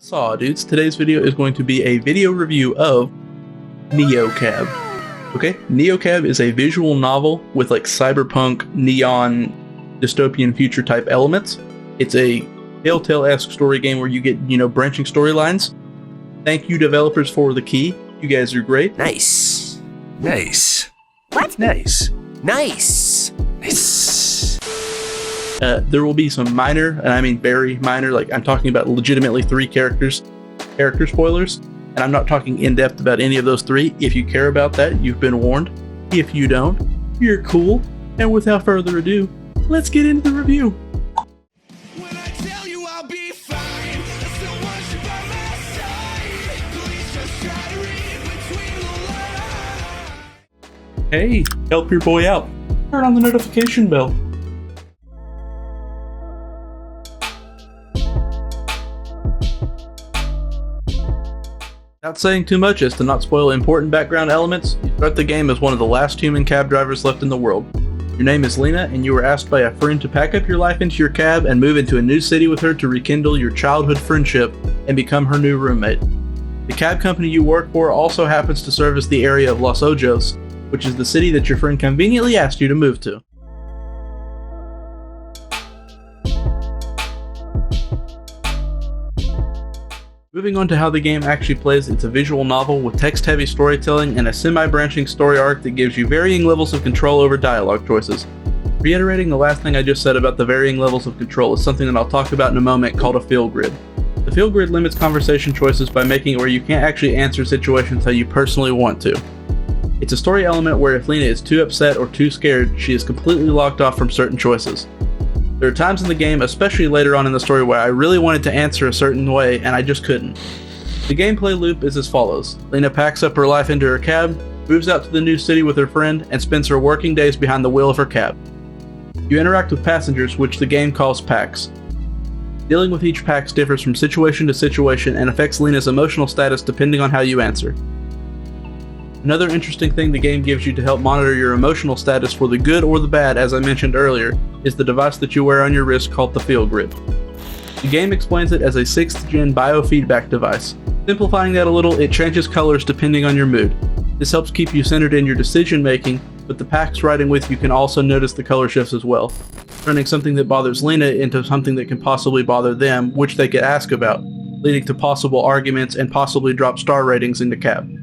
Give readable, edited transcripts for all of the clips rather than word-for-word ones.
Saw dudes, today's video is going to be a video review of Neocab. Okay, Neocab is a visual novel with like cyberpunk, neon, dystopian future type elements. It's a Telltale-esque story game where you get, branching storylines. Thank you developers for the key. You guys are great. Nice. What? Nice. There will be some minor, and I mean very minor, like I'm talking about legitimately 3 character spoilers, and I'm not talking in depth about any of those 3. If you care about that, you've been warned. If you don't, you're cool. And without further ado, let's get into the review. When I tell you I'll be fine, I still want you by my side. Please just try to read between the lines. Hey, help your boy out. Turn on the notification bell. Without saying too much as to not spoil important background elements, you start the game as one of the last human cab drivers left in the world. Your name is Lina, and you were asked by a friend to pack up your life into your cab and move into a new city with her to rekindle your childhood friendship and become her new roommate. The cab company you work for also happens to service the area of Los Ojos, which is the city that your friend conveniently asked you to move to. Moving on to how the game actually plays, it's a visual novel with text-heavy storytelling and a semi-branching story arc that gives you varying levels of control over dialogue choices. Reiterating the last thing I just said about the varying levels of control is something that I'll talk about in a moment called a feel grid. The feel grid limits conversation choices by making it where you can't actually answer situations how you personally want to. It's a story element where if Lina is too upset or too scared, she is completely locked off from certain choices. There are times in the game, especially later on in the story, where I really wanted to answer a certain way and I just couldn't. The gameplay loop is as follows. Lina packs up her life into her cab, moves out to the new city with her friend, and spends her working days behind the wheel of her cab. You interact with passengers, which the game calls packs. Dealing with each pack differs from situation to situation and affects Lina's emotional status depending on how you answer. Another interesting thing the game gives you to help monitor your emotional status for the good or the bad, as I mentioned earlier, is the device that you wear on your wrist called the Feel Grid. The game explains it as a 6th gen biofeedback device. Simplifying that a little, it changes colors depending on your mood. This helps keep you centered in your decision making, but the packs riding with you can also notice the color shifts as well, turning something that bothers Lina into something that can possibly bother them, which they could ask about, leading to possible arguments and possibly drop star ratings in the cab.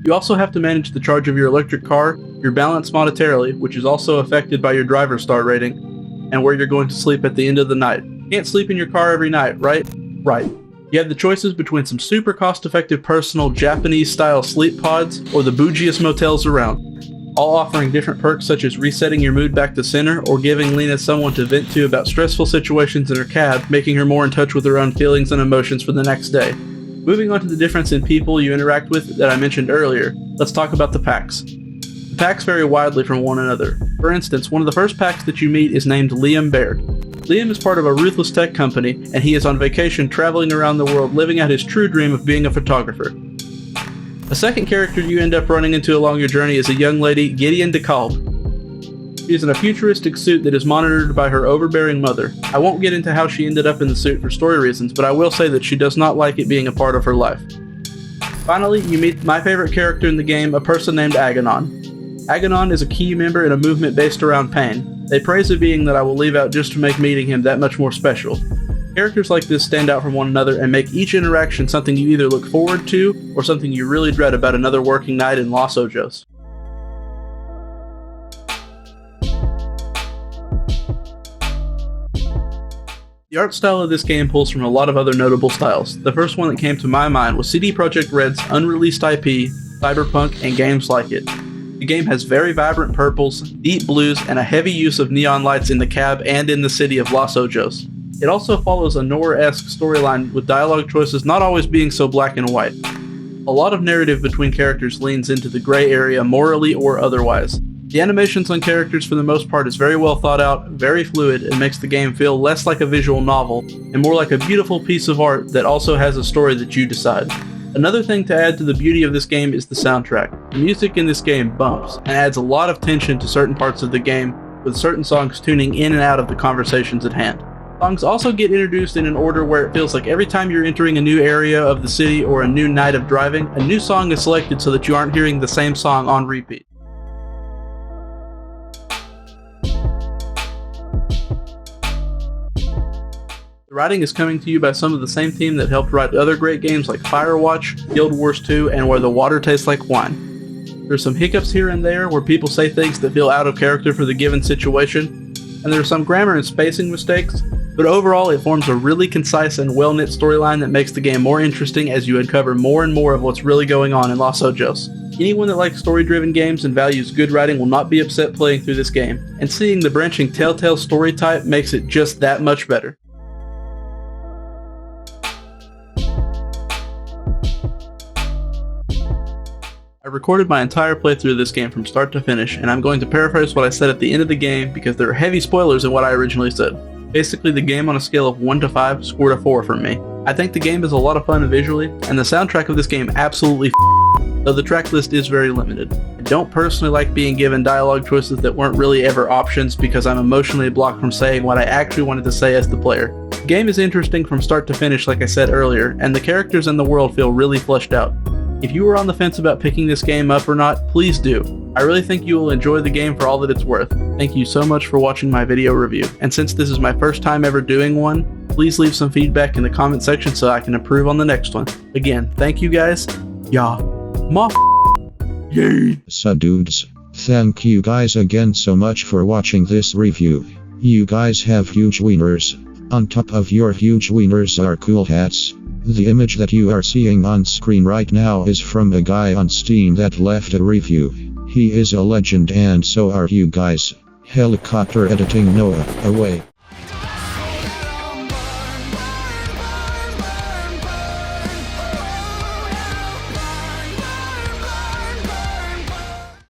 You also have to manage the charge of your electric car, your balance monetarily, which is also affected by your driver's star rating, and where you're going to sleep at the end of the night. You can't sleep in your car every night, right? Right. You have the choices between some super cost-effective personal Japanese-style sleep pods or the bougiest motels around, all offering different perks such as resetting your mood back to center or giving Lina someone to vent to about stressful situations in her cab, making her more in touch with her own feelings and emotions for the next day. Moving on to the difference in people you interact with that I mentioned earlier, let's talk about the packs. The packs vary widely from one another. For instance, one of the first packs that you meet is named Liam Baird. Liam is part of a ruthless tech company, and he is on vacation traveling around the world living out his true dream of being a photographer. A second character you end up running into along your journey is a young lady, Gideon DeKalb. She is in a futuristic suit that is monitored by her overbearing mother. I won't get into how she ended up in the suit for story reasons, but I will say that she does not like it being a part of her life. Finally, you meet my favorite character in the game, a person named Aganon. Aganon is a key member in a movement based around pain. They praise a being that I will leave out just to make meeting him that much more special. Characters like this stand out from one another and make each interaction something you either look forward to or something you really dread about another working night in Los Ojos. The art style of this game pulls from a lot of other notable styles. The first one that came to my mind was CD Projekt Red's unreleased IP, Cyberpunk, and games like it. The game has very vibrant purples, deep blues, and a heavy use of neon lights in the cab and in the city of Los Ojos. It also follows a noir-esque storyline with dialogue choices not always being so black and white. A lot of narrative between characters leans into the gray area morally or otherwise. The animations on characters for the most part is very well thought out, very fluid, and makes the game feel less like a visual novel and more like a beautiful piece of art that also has a story that you decide. Another thing to add to the beauty of this game is the soundtrack. The music in this game bumps and adds a lot of tension to certain parts of the game, with certain songs tuning in and out of the conversations at hand. Songs also get introduced in an order where it feels like every time you're entering a new area of the city or a new night of driving, a new song is selected so that you aren't hearing the same song on repeat. The writing is coming to you by some of the same team that helped write other great games like Firewatch, Guild Wars 2, and Where the Water Tastes Like Wine. There's some hiccups here and there where people say things that feel out of character for the given situation, and there's some grammar and spacing mistakes, but overall it forms a really concise and well-knit storyline that makes the game more interesting as you uncover more and more of what's really going on in Los Ojos. Anyone that likes story-driven games and values good writing will not be upset playing through this game, and seeing the branching Telltale story type makes it just that much better. I recorded my entire playthrough of this game from start to finish, and I'm going to paraphrase what I said at the end of the game because there are heavy spoilers in what I originally said. Basically, the game on a scale of 1 to 5 scored a 4 for me. I think the game is a lot of fun visually, and the soundtrack of this game absolutely though the track list is very limited. I don't personally like being given dialogue choices that weren't really ever options because I'm emotionally blocked from saying what I actually wanted to say as the player. The game is interesting from start to finish like I said earlier, and the characters and the world feel really fleshed out. If you were on the fence about picking this game up or not, please do. I really think you will enjoy the game for all that it's worth. Thank you so much for watching my video review, and since this is my first time ever doing one, please leave some feedback in the comment section so I can improve on the next one. Again, thank you guys. Yeah. Yay. So dudes, thank you guys again so much for watching this review. You guys have huge wieners. On top of your huge wieners are cool hats. The image that you are seeing on screen right now is from a guy on Steam that left a review. He is a legend and so are you guys. Helicopter editing Noah, away.